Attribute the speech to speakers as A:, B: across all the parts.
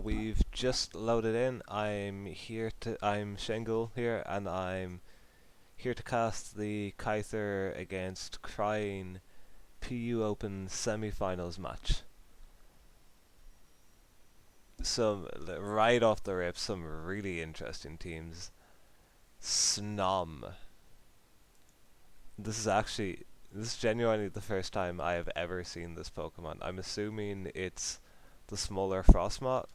A: We've just loaded in. I'm Shaneghoul here, and I'm here to cast the Kythr against Crying PU Open Semifinals match. Right off the rip, some really interesting teams. Snom. This is genuinely the first time I have ever seen this Pokemon. I'm assuming it's the smaller Frostmoth.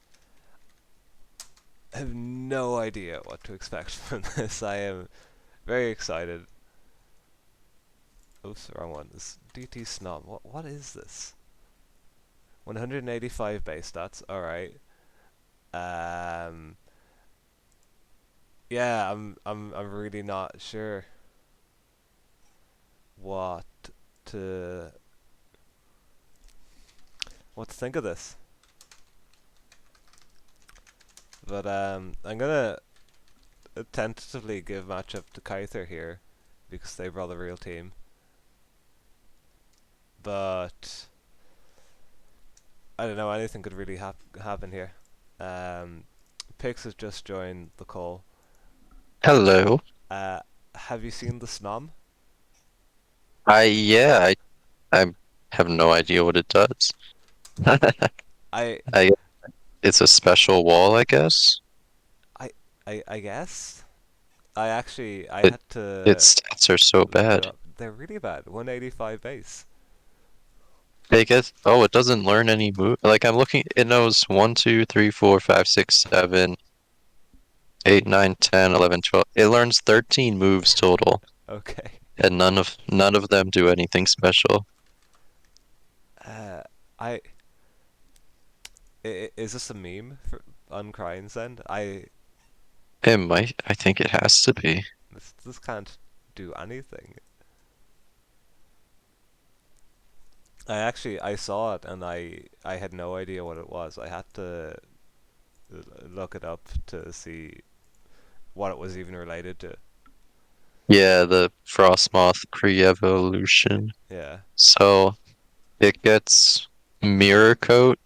A: I have no idea what to expect from this. I am very excited. Oops, wrong one. This DT Snob. What is this? 185 base stats. All right. Um. Yeah, I'm really not sure what to what to think of this. But I'm gonna tentatively give matchup to Kyther here because they brought a real team. But I don't know. Anything could really happen here. Um, Pix has just joined the call.
B: Hello.
A: Uh, have you seen the Snom?
B: Yeah, I have no idea what it does.
A: I
B: I It's a special wall, I guess.
A: I I guess. I
B: But
A: had to
B: its stats are so
A: look it
B: bad.
A: up. They're really bad. 185 base.
B: It doesn't learn any move. Like I'm looking, it knows 1, 2, 3, 4, 5, 6, 7, 8, 9, 10, 11, 12. It learns 13 moves total,
A: Okay.
B: and none of them do anything special.
A: Uh, I is this a meme on Crying's end?
B: I think it has to be.
A: This can't do anything. I saw it and I had no idea what it was. I had to look it up to see what it was even related to.
B: Yeah, the Frostmoth pre-evolution.
A: Yeah.
B: So it gets Mirror Coat,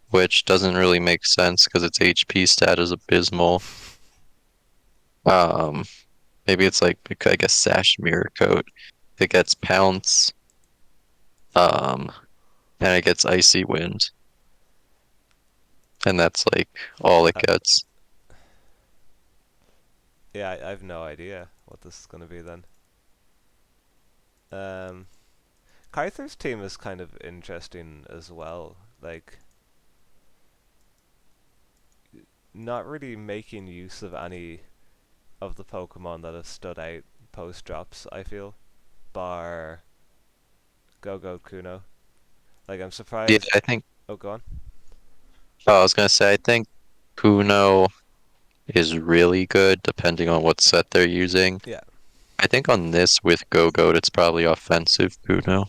B: which doesn't really make sense because its HP stat is abysmal. Um, Maybe it's like I guess Sash Mirror Coat. It gets Pounce, um, and it gets Icy Wind, and that's like all it
A: Uh,
B: gets.
A: yeah, I have no idea what this is gonna be then. Um, Kyther's team is kind of interesting as well. Like, not really making use of any of the Pokemon that have stood out post drops, I feel. Bar Go Kuno. Like, I'm
B: Yeah,
A: surprised.
B: I think.
A: Oh, go on.
B: Oh, I was gonna say I think Kuno is really good depending on what set they're using.
A: Yeah.
B: I think on this with Go-Goat, it's probably offensive Kuno.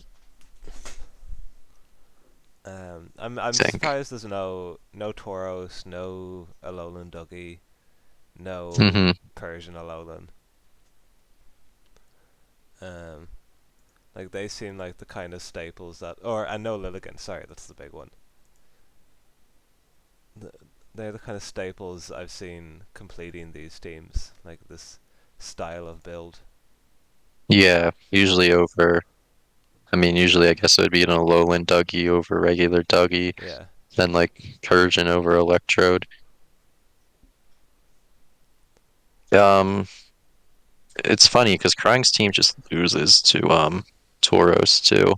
A: I'm
B: I think.
A: surprised there's no Tauros, no Alolan Dougie, no
B: Hmm.
A: Persian Alolan. Um, like they seem like the kind of staples that, or and no Lilligant. Sorry, that's the big one. The, they're the kind of staples I've seen completing these teams, like this style of build.
B: Yeah, usually over. I mean, usually I guess it would be an Alolan Dougie over regular Dougie,
A: Yeah,
B: then like Persian over Electrode. Um, it's funny because Krang's team just loses to Tauros too,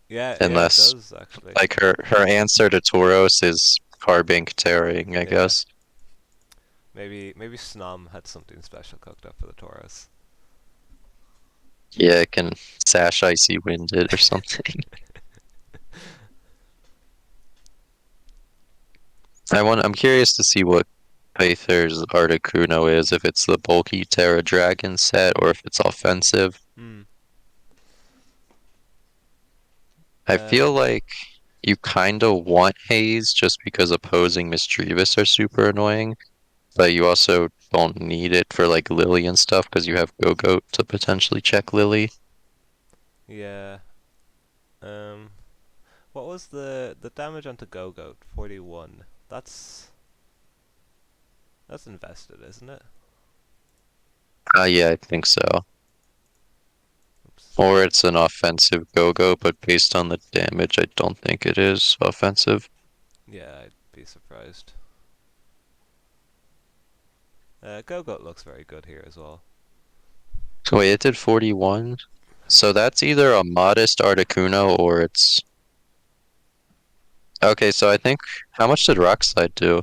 A: yeah, it
B: unless
A: does actually.
B: like her answer to Tauros is Carbink tearing, I
A: Yeah,
B: guess.
A: maybe Snom had something special cooked up for the Tauros.
B: Yeah, it can sash icy wind it or something. I'm curious to see what Kythr's Articuno is, if it's the bulky Terra Dragon set or if it's offensive.
A: Hmm.
B: I feel
A: Um.
B: like you kind of want Haze just because opposing Mischievous are super annoying, but you also don't need it for like Lily and stuff because you have Go-Goat to potentially check Lily.
A: Yeah. Um. What was the damage onto Go-Goat? 41. That's invested, isn't it?
B: Yeah, I think so.
A: Oops.
B: Or it's an offensive go-go, but based on the damage, I don't think it is offensive.
A: Yeah, I'd be surprised. Go-Goat looks very good here as well.
B: So wait, it did 41. So that's either a modest Articuno or it's okay. So I think how much did Rockslide do?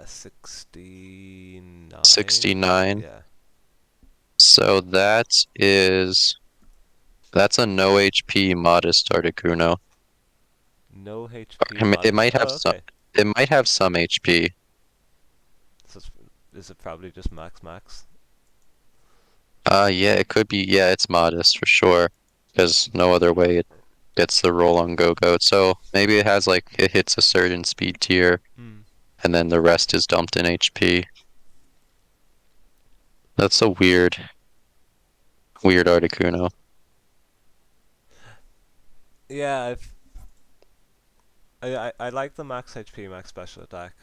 A: 69.
B: 69.
A: Yeah.
B: So that's a no HP modest Articuno.
A: No HP
B: It
A: modest.
B: might have
A: Oh,
B: some.
A: okay.
B: It might have some HP.
A: So is it probably just max?
B: Yeah, it could be. Yeah, it's modest for sure. Because no other way it gets the roll on Go-Goat. So maybe it has like it hits a certain speed tier,
A: Hmm.
B: and then the rest is dumped in HP. That's a weird Articuno.
A: Yeah, I like the max HP, max special attack.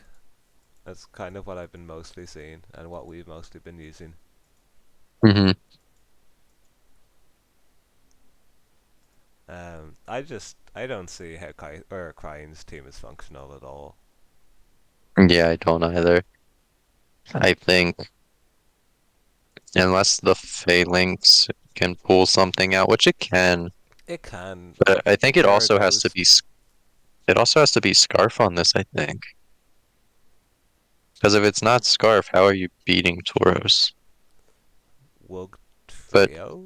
A: That's kind of what I've been mostly seeing and what we've mostly been using.
B: Hmm.
A: I don't see how Crying's team is functional at all.
B: Yeah, I don't either. I think unless the Phalanx can pull something out, which it can,
A: It can
B: but I think it
A: Terra
B: also has to
A: Ghost,
B: be it also has to be Scarf on this, I think. Because if it's not Scarf, how are you beating Tauros?
A: Wug
B: But
A: Trio.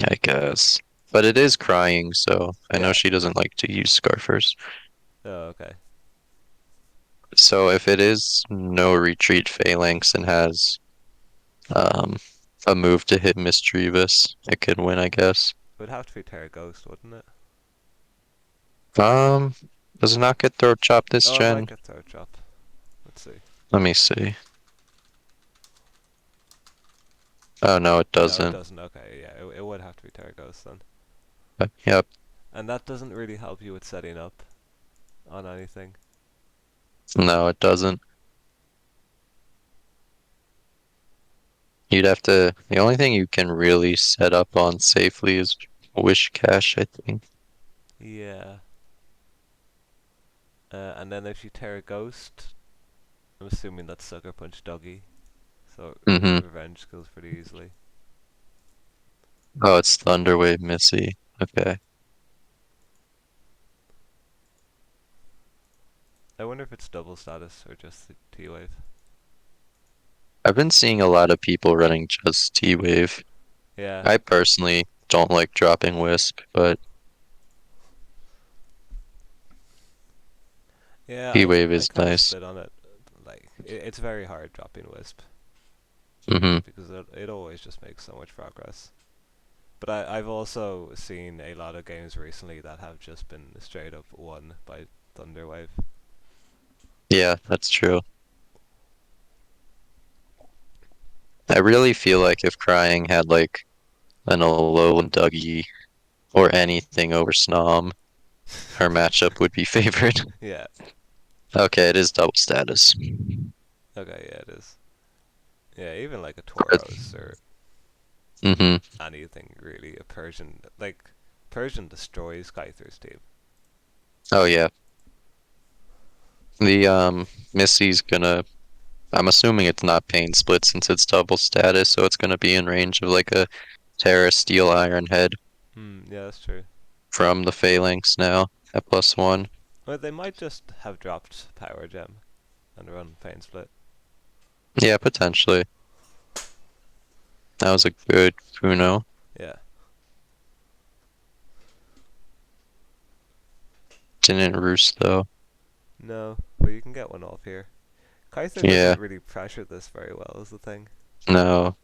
B: I guess. But it is crying, so I know
A: Yeah.
B: she doesn't like to use Scarfers.
A: Oh, okay.
B: So if it is no retreat Phalanx and has um a move to hit Mischievous, it could win, I guess.
A: It would have to be Terra Ghost, wouldn't it?
B: Um, does it not get throat chop this
A: Oh, it might
B: gen?
A: get Third Drop. Let's see.
B: Let me see. Oh no, it
A: No, it
B: doesn't.
A: doesn't. Okay, yeah, it would have to be Terra Ghost then.
B: Yep.
A: And that doesn't really help you with setting up on anything.
B: No, it doesn't. You'd have to. The only thing you can really set up on safely is Wish Cache, I think.
A: Yeah. And then if you Terra Ghost, I'm assuming that's Sucker Punch Doggy. So
B: Mm-hmm.
A: Revenge kills pretty easily.
B: Oh, it's Thunderwave Missy. Okay.
A: I wonder if it's double status or just the T-Wave.
B: I've been seeing a lot of people running just T-Wave.
A: Yeah.
B: I personally don't like dropping Wisp, but
A: Yeah,
B: T-Wave
A: I
B: is
A: kind of
B: nice.
A: split on it. Like, it's very hard dropping Wisp
B: Mm-hmm.
A: because it always just makes so much progress. But I've also seen a lot of games recently that have just been straight up won by Thunderwave.
B: Yeah, that's true. I really feel like if Crying had like an Alolan Dougie or anything over Snom, her matchup would be favored.
A: Yeah.
B: Okay, it is double status.
A: Okay. Yeah, it is. Yeah, even like a
B: But,
A: Tauros or
B: mm-hmm.
A: anything really. A Persian, like Persian destroys Kythr's team.
B: Oh yeah. The Missy's gonna I'm assuming it's not Pain Split since it's double status, so it's gonna be in range of like a Terra Steel Iron Head
A: Hmm. Yeah, that's true.
B: from the Phalanx now at +1.
A: Well, they might just have dropped Power Gem and run Pain Split.
B: Yeah, potentially. That was a good Kuno.
A: Yeah.
B: Didn't roost though.
A: No, but you can get one off here. Kythr
B: Yeah,
A: doesn't really pressure this very well, is the thing.
B: no.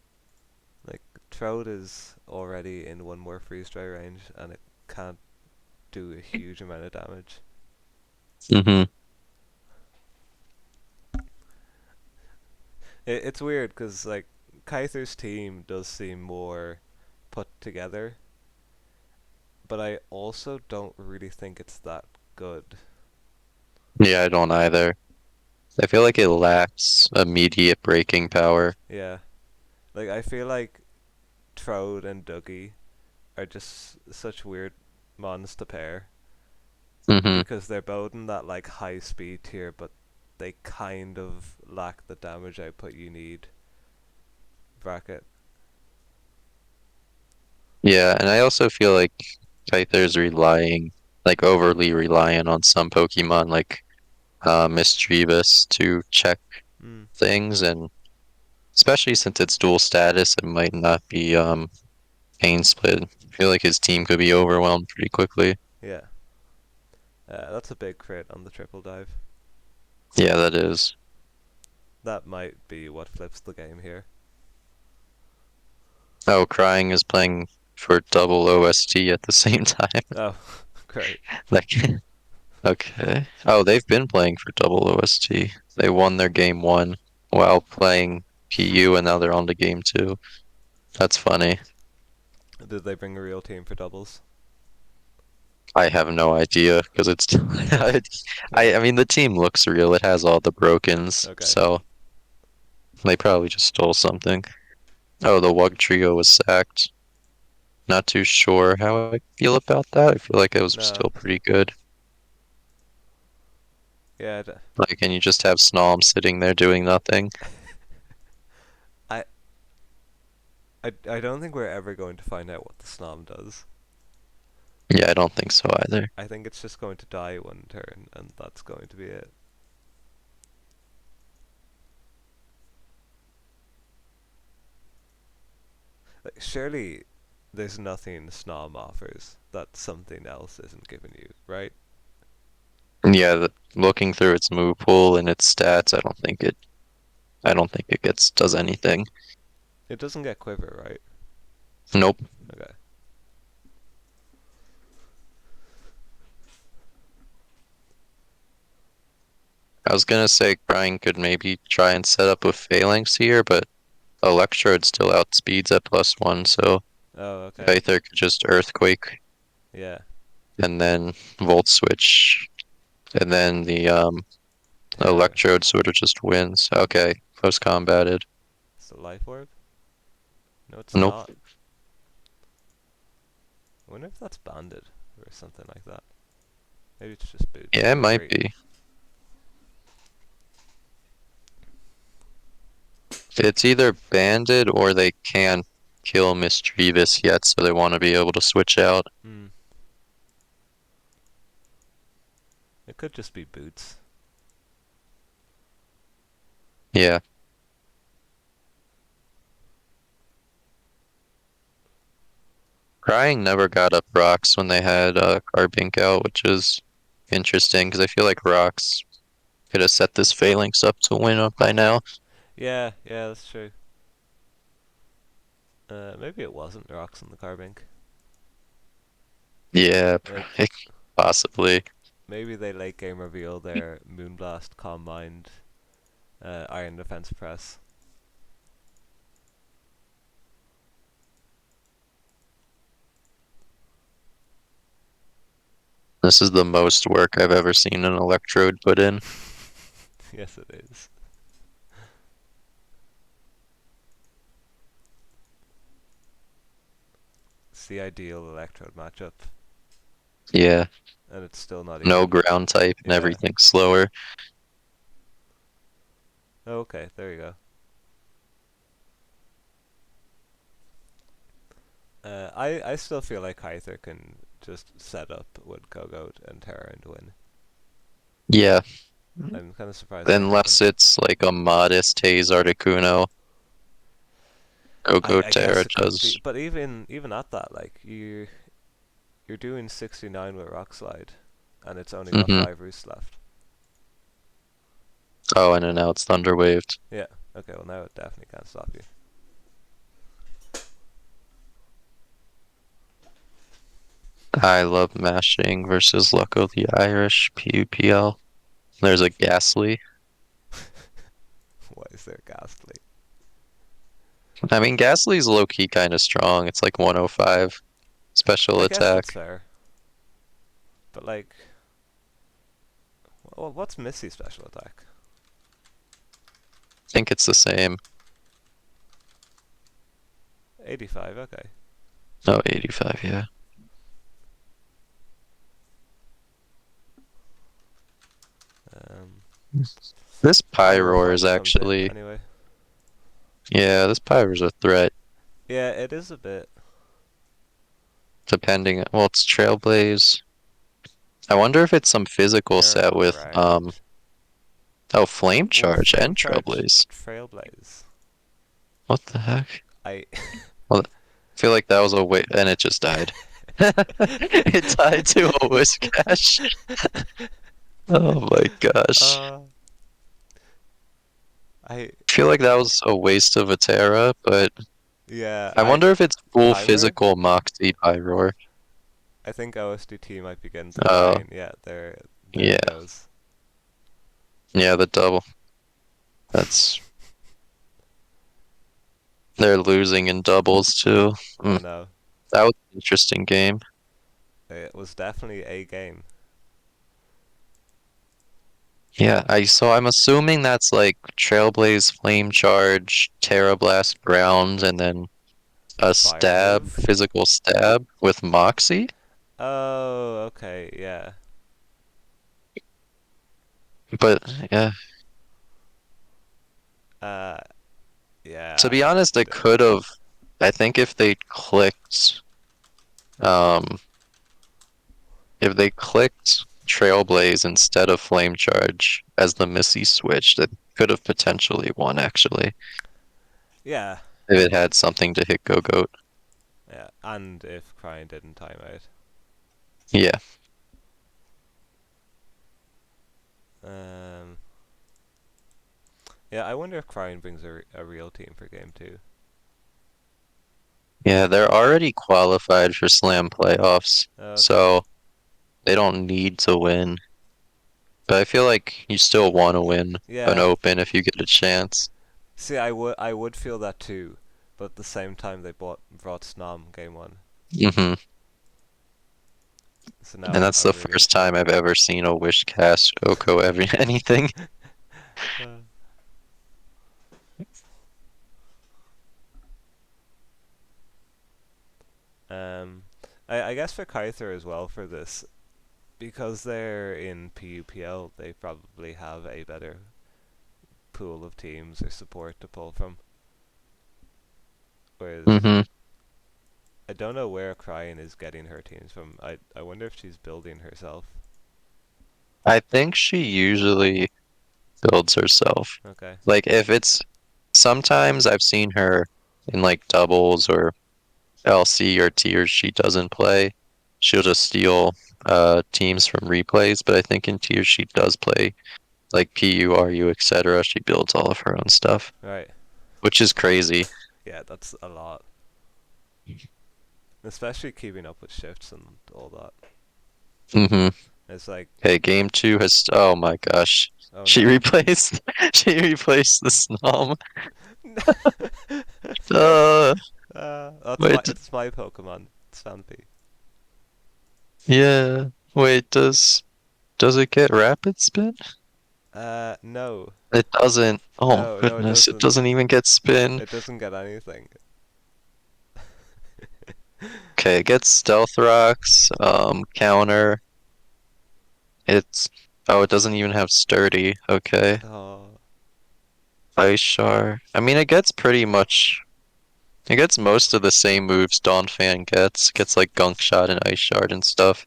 A: Like, Trode is already in one more freeze dry range, and it can't do a huge amount of damage.
B: Mm-hmm.
A: It's weird because like Kythr's team does seem more put together, but I also don't really think it's that good.
B: Yeah, I don't either. I feel like it lacks immediate breaking power.
A: Yeah, like I feel like Trode and Dougie are just such weird mons to pair
B: Hmm.
A: because they're both in that like high speed tier, but they kind of lack the damage output you need bracket.
B: Yeah, and I also feel like Kyther's relying, like overly reliant on some Pokemon like Mischievous to check
A: Mm,
B: things, and especially since it's dual status, it might not be pain split. I feel like his team could be overwhelmed pretty quickly.
A: yeah, that's a big crit on the triple dive.
B: Yeah, that is.
A: That might be what flips the game here.
B: Oh, Crying is playing for double OST at the same time.
A: Oh, great.
B: Like, okay. Oh, they've been playing for double OST. They won their game one while playing PU, and now they're on to game two. That's funny.
A: Did they bring a real team for doubles?
B: I have no idea because it's. I mean, the team looks real. It has all the brokens,
A: Okay.
B: so they probably just stole something. Oh, the Wug trio was sacked. Not too sure how I feel about that. I feel like it was
A: No.
B: still pretty good.
A: Yeah.
B: Like, and you just have Snom sitting there doing nothing.
A: I I don't think we're ever going to find out what the Snom does.
B: Yeah, I don't think so either.
A: I think it's just going to die one turn, and that's going to be it. Like, surely there's nothing Snom offers that something else isn't giving you, right?
B: Yeah, looking through its move pool and its stats, I don't think it gets does anything.
A: It doesn't get Quiver, right?
B: Nope.
A: Okay.
B: I was gonna say Crying could maybe try and set up with Phalanx here, but Electrode still outspeeds at +1, so
A: Oh, okay.
B: Kyther could just Earthquake
A: Yeah.
B: and then Volt Switch, and then the
A: Terra.
B: Electrode sort of just wins. Okay, close combated.
A: It's a Life Orb? No, it's
B: Nope.
A: not. I wonder if that's banded or something like that. Maybe it's just boots.
B: Yeah, it might
A: Great.
B: be. It's either banded or they can't kill Mischievous yet, so they want to be able to switch out.
A: Hmm. It could just be boots.
B: Yeah. Crying never got up Rocks when they had Carbink out, which is interesting because I feel like Rocks could have set this Phalanx up to win up by now.
A: Yeah, yeah, that's true. Maybe it wasn't rocks on the Carbink.
B: Yeah,
A: Like,
B: possibly.
A: maybe they late game reveal their Moonblast, Calm Mind, Iron Defense Press.
B: This is the most work I've ever seen an Electrode put in.
A: Yes, it is. It's the ideal Electrode matchup,
B: Yeah,
A: and it's still not
B: no
A: even.
B: ground type and
A: Yeah.
B: everything slower.
A: Oh, okay, there you go. I still feel like Kythr can just set up with Kogoat and Terra and win.
B: Yeah,
A: I'm kind of surprised they
B: unless
A: haven't.
B: it's like a modest Haze Articuno. Coco
A: I
B: Terra
A: guess it could be,
B: does.
A: but even at that, like you're doing 69 with Rock Slide, and it's only got
B: Hmm.
A: 5 roosts left.
B: Oh, and then now it's Thunder Waved.
A: Yeah. Okay. Well, now it definitely can't stop you.
B: I love mashing versus Lucko the Irish PUPL. There's a Ghastly.
A: Why is there Ghastly?
B: I mean, Ghastly's low key kind of strong. It's like 105. special
A: I guess
B: attack.
A: that's fair. But like, well, what's Missy special attack?
B: I think it's the same.
A: 85. Okay.
B: Oh, 85, yeah.
A: Um,
B: This
A: I'll
B: Pyroar
A: find
B: is
A: something
B: actually,
A: anyway.
B: yeah, this Pyroar's a threat,
A: Yeah, it is a bit.
B: depending, well, it's Trailblaze. I wonder if it's some physical
A: Terra
B: set with,
A: ground.
B: oh, Flame
A: Will
B: Charge
A: flame
B: and
A: charge
B: Trailblaze.
A: trailblaze?
B: What the heck?
A: I.
B: Well, I feel like that was a way, and it just died. It died to a Whiscash. Oh my gosh.
A: uh, I.
B: I feel like that was a waste of a Terra, but
A: Yeah,
B: I wonder if it's full
A: timer.
B: physical Moxie Pyroar.
A: I think OSDT might be getting to the
B: Oh,
A: line. Yeah, there it
B: yeah.
A: goes.
B: Yeah, the double. That's they're losing in doubles too.
A: I
B: Mm,
A: know.
B: that was an interesting game.
A: It was definitely a game.
B: Yeah, I'm assuming that's like Trailblaze, Flame Charge, Terra Blast Ground, and then a
A: Fire
B: stab,
A: move.
B: physical stab with Moxie.
A: Oh, okay, yeah.
B: But yeah,
A: Uh,
B: to
A: yeah.
B: be honest, it could have. I think um, if they clicked Trailblaze instead of Flame Charge as the Missy switch, that could have potentially won actually
A: Yeah,
B: if it had something to hit Go Goat.
A: yeah. And if Crying didn't time out.
B: Yeah,
A: Um, yeah, I wonder if Crying brings a real team for game two.
B: yeah, they're already qualified for Slam playoffs,
A: Okay.
B: so they don't need to win. But I feel like you still want to win an
A: Yeah.
B: open if you get a chance.
A: See, I would feel that too, but at the same time they brought Snom game one,
B: Hmm.
A: so
B: And
A: now
B: that's
A: I'm
B: the
A: really
B: first time
A: interested.
B: I've ever seen a Wish cast Oko every anything.
A: Uh, um, I guess for Kythr as well for this, because they're in PUPL, they probably have a better pool of teams or support to pull from. Whereas
B: Hmm.
A: I don't know where Cryan is getting her teams from. I wonder if she's building herself.
B: I think she usually builds herself.
A: Okay.
B: Like if it's sometimes I've seen her in like doubles or LC or tiers she doesn't play. She'll just steal teams from replays, but I think in tiers she does play like PU, RU, etc. She builds all of her own stuff,
A: Right.
B: which is crazy.
A: Yeah, that's a lot. Especially keeping up with shifts and all that.
B: Hmm.
A: It's like,
B: Okay, game two has. Oh my gosh,
A: oh
B: she
A: no.
B: replaced. She replaced the Snom.
A: What?
B: Uh,
A: That's my
B: wait.
A: it's my Pokemon, Stampy.
B: Yeah. Wait. Does it get rapid spin?
A: No.
B: It doesn't. Oh
A: No, it
B: goodness! It
A: doesn't.
B: doesn't even get spin.
A: It doesn't get anything.
B: Okay, it gets Stealth Rocks. Counter. It's. Oh, it doesn't even have Sturdy. Okay.
A: Oh,
B: Ice Shard. I mean, it gets pretty much. It gets most of the same moves Dawn Fan gets. It gets like Gunk Shot and Ice Shard and stuff,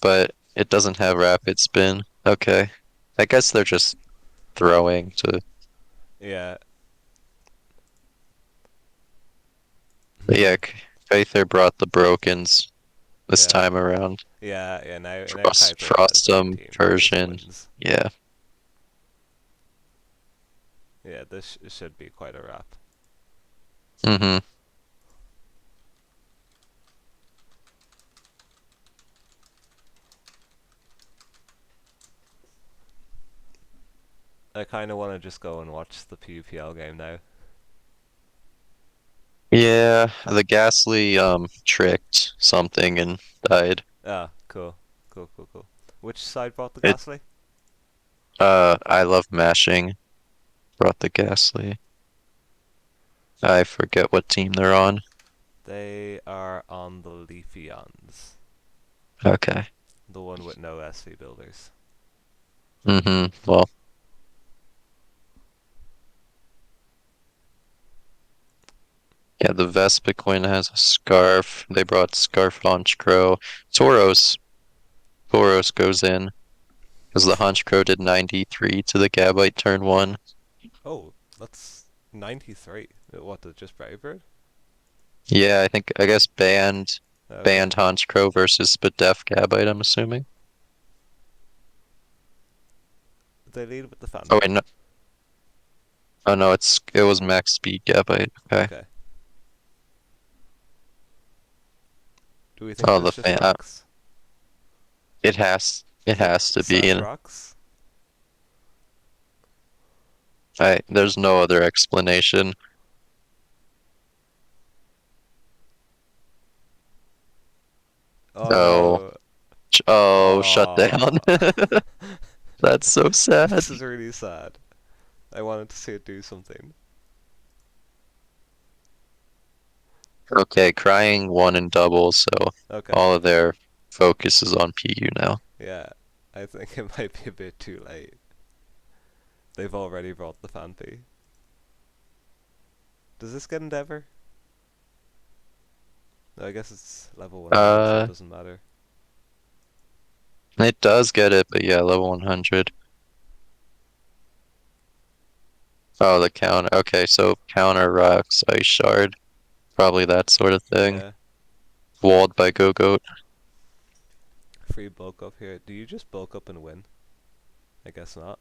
B: but it doesn't have Rapid Spin. Okay. I guess they're just throwing to.
A: yeah.
B: But yeah, Kyther brought the Brokens this
A: Yeah.
B: time around.
A: Yeah, now Kyther has a
B: Frostum,
A: team that just
B: Persian.
A: wins.
B: Yeah.
A: Yeah, this should be quite a wrap.
B: Mm-hmm.
A: I kind of want to just go and watch the PUPL game now.
B: Yeah, the Ghastly tricked something and died.
A: Ah, cool. Cool, cool, cool. Which side bought the
B: It
A: Ghastly?
B: I love mashing. Brought the Ghastly. I forget what team they're on.
A: They are on the Leafeons.
B: Okay.
A: The one with no SV builders.
B: Well, yeah, the Vespiquen has a scarf. They brought Scarf Honchkrow. Tauros. Tauros goes in. Because the Honchkrow did 93 to the Gabite turn 1.
A: Oh, that's 93. What, the just Brave
B: Yeah, I guess
A: Okay.
B: banned Honchkrow versus Spadef Gabite, I'm assuming.
A: They lead with the
B: Oh
A: Phanpy.
B: wait, no. Oh no, it was max speed Gabite. Okay.
A: Okay. Do we think
B: Oh,
A: there's
B: the
A: just
B: fan.
A: rocks?
B: It
A: Is it
B: has to be
A: sad
B: in.
A: rocks?
B: There's no other explanation.
A: Oh
B: Oh,
A: no.
B: shut down.
A: Oh.
B: That's so sad.
A: This is really sad. I wanted to see it do something.
B: Okay, crying one in doubles, so
A: Okay.
B: all of their focus is on PU now.
A: Yeah. I think it might be a bit too late. They've already brought the Phanpy. Does this get Endeavor? No, I guess it's level 100, so it
B: Uh,
A: doesn't matter.
B: it does get it, but yeah, level 100. Oh, the counter. Okay, so counter rocks, ice shard, probably that sort of thing.
A: Yeah.
B: Walled by Go-Goat.
A: Free bulk up here. Do you just bulk up and win? I guess not.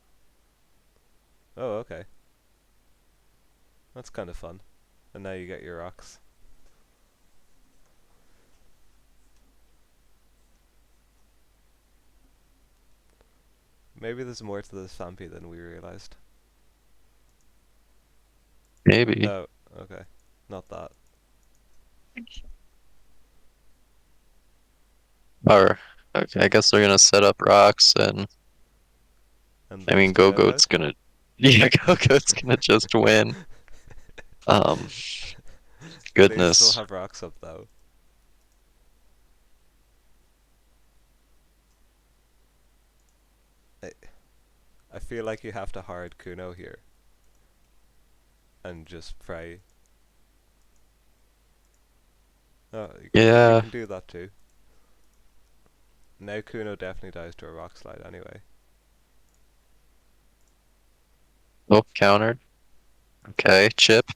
A: Oh, okay. That's kind of fun. And now you get your rocks. Maybe there's more to this Phanpy than we realized.
B: Maybe.
A: Oh, okay. Not that.
B: Or okay, I guess they're gonna set up rocks and
A: And
B: I
A: those
B: mean
A: two out of
B: Go-Goat's gonna yeah, Go-Goat's gonna just win. Um
A: They still
B: Goodness.
A: have rocks up though. I, I feel like you have to hard Kuno here and just pray. Oh, you
B: Yeah.
A: can do that too. Now Kuno definitely dies to a rock slide anyway.
B: Oh, countered. Okay, chip.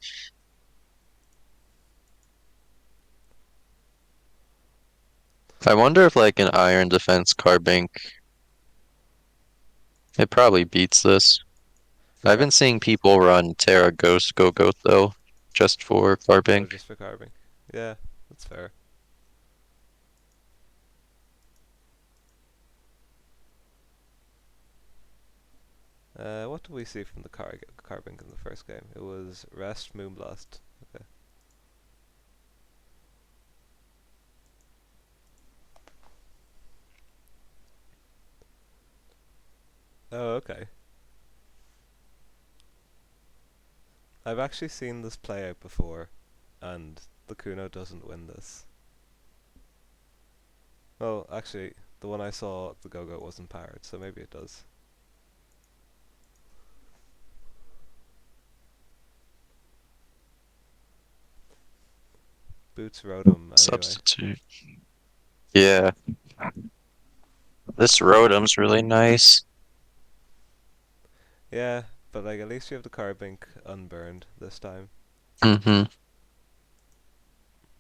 B: I wonder if like an iron defense carbink it probably beats this. I've
A: For
B: been seeing people run Terra Ghost Go-Goat though, just for
A: oh,
B: carbink.
A: just for carving. Yeah, that's fair. What did we see from the carbink in the first game? It was Rest, Moonblast. Okay. Oh, okay. I've actually seen this play out before, and the Kuno doesn't win this. Well, actually, the one I saw, the Go-Go wasn't powered, so maybe it does. Boots rode him anyway.
B: Substitute. Yeah, this Rotom's really nice.
A: Yeah, but like at least you have the carbink unburned this time.
B: Mm-hmm.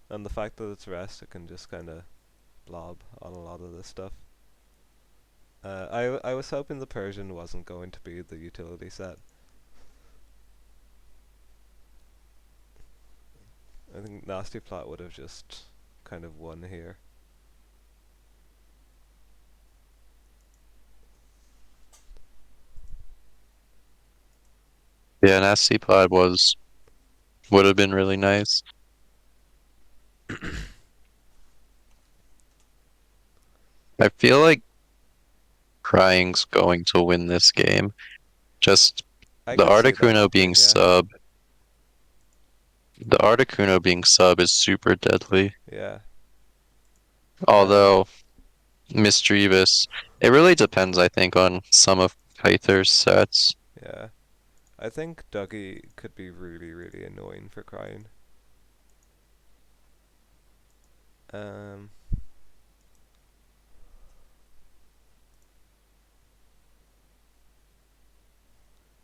A: And the fact that it's rest, it can just kind of blob on a lot of this stuff. I was hoping the Persian wasn't going to be the utility set. I think Nasty Plot would have just kind of won here.
B: Yeah, an SC pod would have been really nice. I feel like Crying's going to win this game. Just
A: I
B: the
A: could see that
B: Articuno being
A: happening, yeah.
B: sub, the Articuno being sub is super deadly.
A: Yeah. Um,
B: Although Mischievous, it really depends, I think, on some of Kyther's sets.
A: yeah. I think Dougie could be really, really annoying for crying. Um,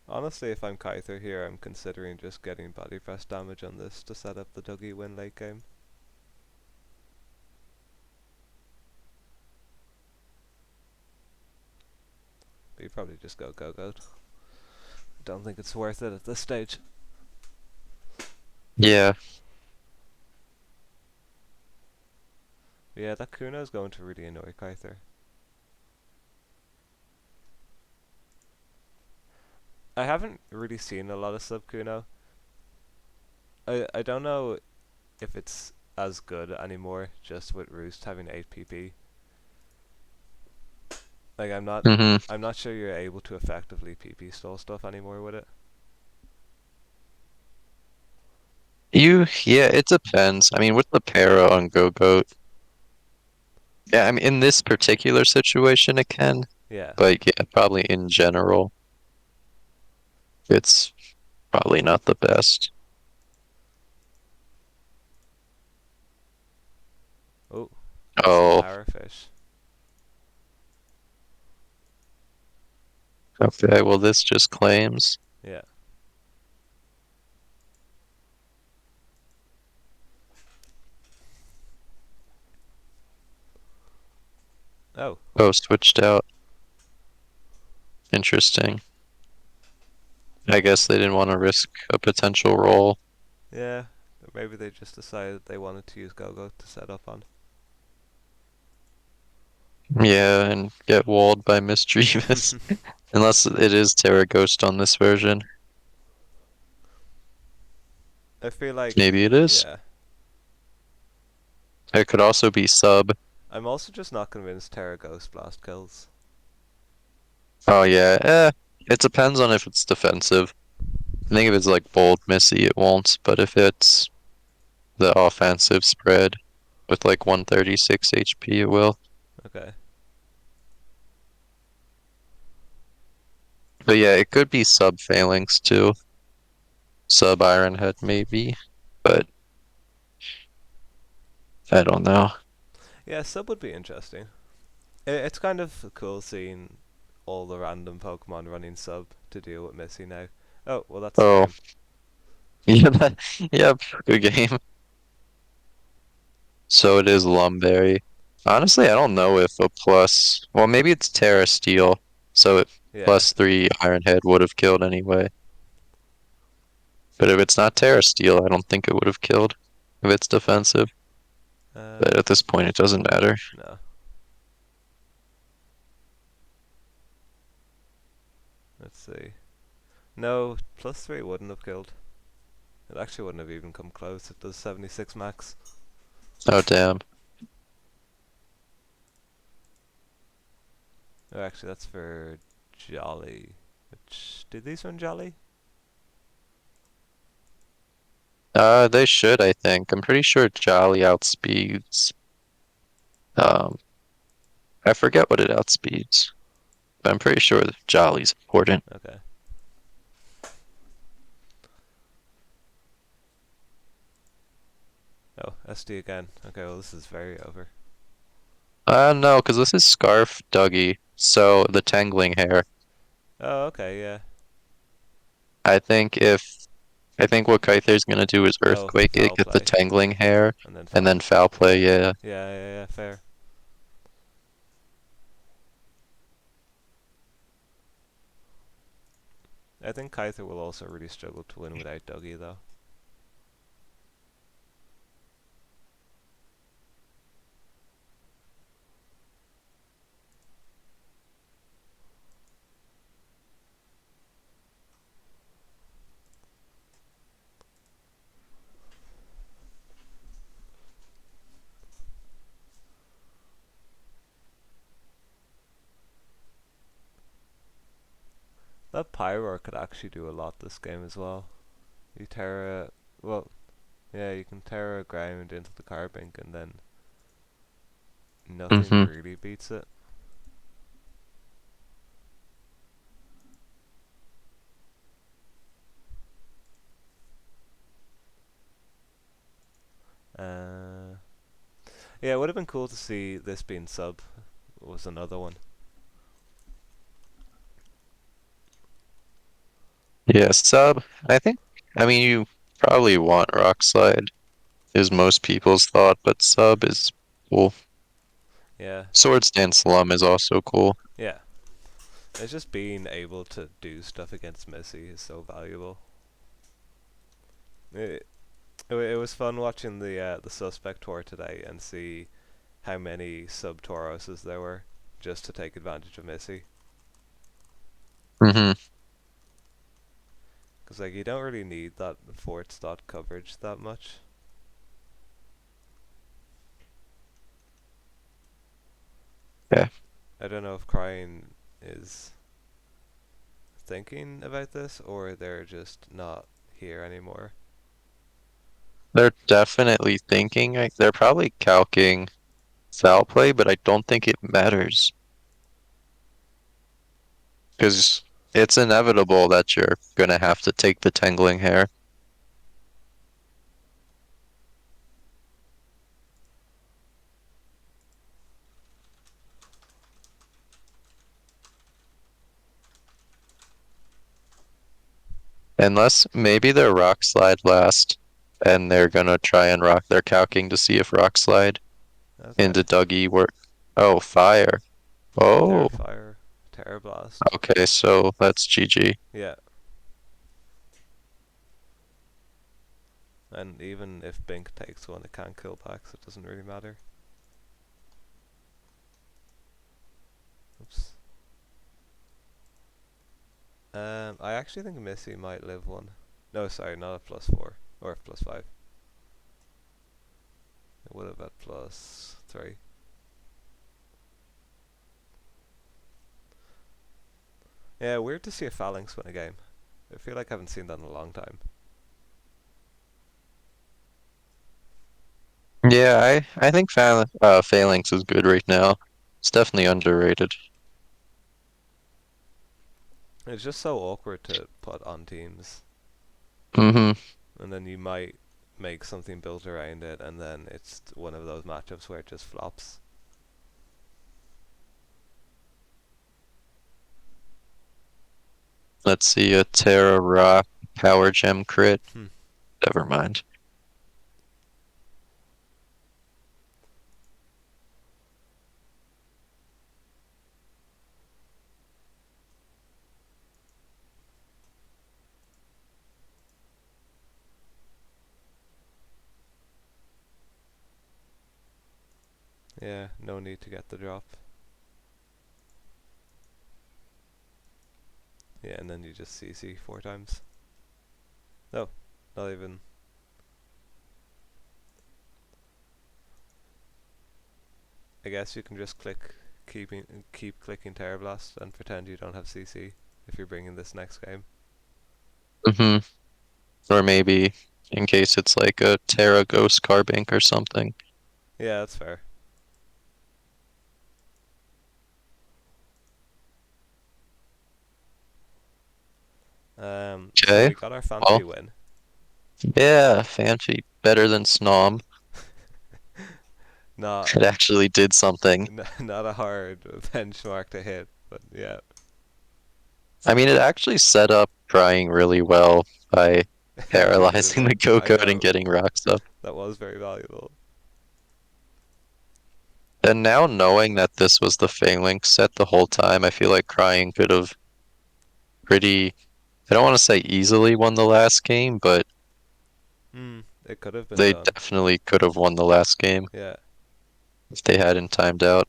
A: Honestly, if I'm Kythr here, I'm considering just getting body press damage on this to set up the Dougie win late game. But you probably just go goat. Don't think it's worth it at this stage.
B: Yeah.
A: But yeah, that Kuno is going to really annoy Kythr. I haven't really seen a lot of sub Kuno. I don't know if it's as good anymore just with Roost having 8 PP. Like
B: hmm
A: I'm not sure you're able to effectively PP stall stuff anymore with it.
B: Yeah, it depends. I mean, with the para on Go-Goat, yeah, I mean, in this particular situation, it can,
A: Yeah.
B: but yeah, probably in general, it's probably not the best.
A: Oh, that's a
B: Oh,
A: Powerfish.
B: okay, well, this just claims.
A: Yeah. Oh,
B: Oh, switched out. Interesting. I guess they didn't want to risk a potential roll.
A: yeah. Maybe they just decided they wanted to use Gogo to set up on.
B: Yeah, and get walled by Mischievous. Unless it is Terra Ghost on this version.
A: I feel like,
B: Maybe it is.
A: yeah.
B: It could also be sub.
A: I'm also just not convinced Terra Ghost Blast kills.
B: Oh yeah, it depends on if it's defensive. I think if it's like bold Missy, it won't. But if it's the offensive spread with like 136 HP, it will.
A: Okay.
B: But yeah, it could be sub Phalanx too. Sub Iron Head maybe. But I don't know.
A: Yeah, sub would be interesting. It's kind of cool seeing all the random Pokemon running sub to deal with Missy now. Oh, well, that's the
B: Oh,
A: game.
B: yeah, yep, good game. So it is Lumberry. Honestly, I don't know if a plus. Well, maybe it's Terra Steel. So it
A: Yeah.
B: +3 Iron Head would have killed anyway. But if it's not Terra Steel, I don't think it would have killed if it's defensive. But
A: Um,
B: at this point, it doesn't matter.
A: no. Let's see. No, +3 wouldn't have killed. It actually wouldn't have even come close. It does 76 max.
B: Oh, damn.
A: Oh, actually, that's for Jolly. Which, did these run Jolly?
B: They should, I think. I'm pretty sure Jolly outspeeds. Um, I forget what it outspeeds, but I'm pretty sure that Jolly's important.
A: Okay. Oh, SD again. Okay, well, this is very over.
B: No, because this is Scarf Dougie, so the tangling hair.
A: Oh, okay, yeah.
B: I think what Kyther's gonna do is
A: Oh,
B: Earthquake it,
A: foul
B: get the
A: play.
B: tangling hair,
A: And then
B: and
A: foul.
B: then foul play, yeah.
A: Yeah, yeah, yeah, fair. I think Kythr will also really struggle to win without Dougie, though. That Pyro could actually do a lot this game as well. You Terra, well, yeah, you can Terra ground into the Carbink and then nothing
B: Hmm.
A: really beats it. Uh, yeah, it would have been cool to see this being sub. Was another one.
B: Yeah, sub. I mean, you probably want Rock Slide, is most people's thought, but sub is cool.
A: Yeah,
B: Swords Dance Slum is also cool.
A: yeah. It's just being able to do stuff against Missy is so valuable. It, it was fun watching the suspect tour today and see how many sub Tauroses there were just to take advantage of Missy.
B: Hmm.
A: Because like you don't really need that fort dot coverage that much.
B: Yeah,
A: I don't know if Crying is thinking about this or they're just not here anymore.
B: they're definitely thinking. They're probably calcing foul play, but I don't think it matters because it's inevitable that you're gonna have to take the Tangling Hair. Unless maybe they're Rock Slide last, and they're gonna try and rock their calking to see if Rock Slide
A: Okay.
B: into Dougie work. Oh, fire.
A: They're
B: Oh,
A: fire. Terror Blast.
B: okay, so that's GG.
A: Yeah. And even if Bink takes one, it can't kill back, so it doesn't really matter. Oops. I actually think Missy might live one. No, sorry, not at +4 or +5. It would have at +3. Yeah, weird to see a Phalanx win a game. I feel like I haven't seen that in a long time.
B: Yeah, I think Phalanx is good right now. It's definitely underrated.
A: It's just so awkward to put on teams,
B: Hmm.
A: and then you might make something built around it, and then it's one of those matchups where it just flops.
B: Let's see, a Terra Rock Power Gem crit.
A: Hmm.
B: Never mind.
A: Yeah, no need to get the drop. Yeah, and then you just CC 4 times. No, not even. I guess you can just keep clicking Terror Blast and pretend you don't have CC if you're bringing this next game.
B: Hmm. Or maybe in case it's like a Terra Ghost Carbink or something.
A: Yeah, that's fair. So
B: Okay.
A: we got our
B: Well,
A: Fanfi win.
B: yeah, Fancy better than Snom.
A: Not
B: It actually did something.
A: not a hard benchmark to hit, but yeah,
B: I mean, it actually set up trying really well by
A: actually did it
B: paralyzing the
A: win. I
B: Go-Code and
A: know
B: getting rocks up.
A: that was very valuable.
B: And now knowing that this was the Phalanx set the whole time, I feel like Crying could have pretty, I don't want to say easily won the last game, but
A: It could have been
B: they
A: done.
B: definitely could have won the last game
A: Yeah.
B: if they hadn't timed out.